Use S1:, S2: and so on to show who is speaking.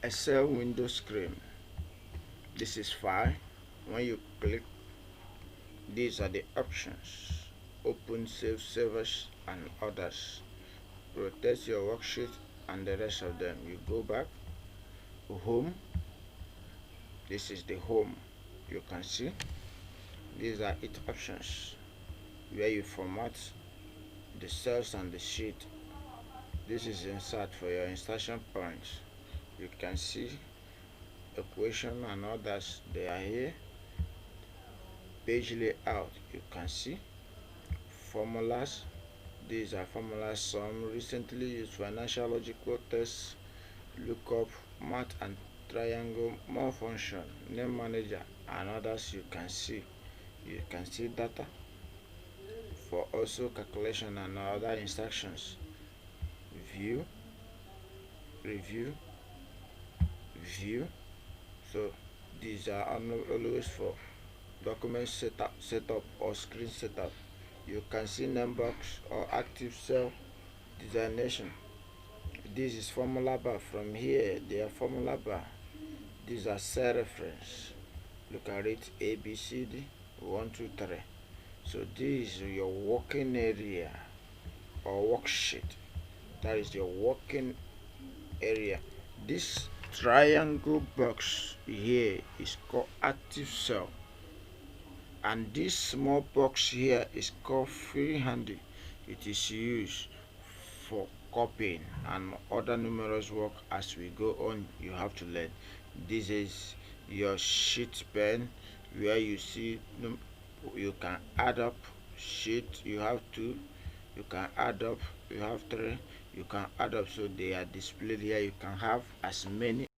S1: Excel window screen. This is file. When you click, these are the options: open, save, savers, and others. Rotate your worksheet and the rest of them. You go back home. This is the home. You can see these are its options where you format the cells and the sheet. This is insert for your insertion points. You can see equation and others, they are here. Page layout, you can see formulas. These are formulas, some recently used: financial, logical, test, lookup, math and triangle, more function, name manager and others. You can see data for also calculation and other instructions. View, review, view. So these are always for document setup or screen setup. You can see name box or active cell designation. This is formula bar. From here they are formula bar. These are cell reference. Look at it: A, B, C, D, 1, 2, 3. So this is your working area or worksheet. That is your working area. This triangle box here is called active cell, and this small box here is called freehand. It is used for copying and other numerous work. As we go on, you have to learn. This is your sheet pen, where you see you can add up sheet. You have two. You can add up. You have three. You can add up. So they are displayed here. You can have as many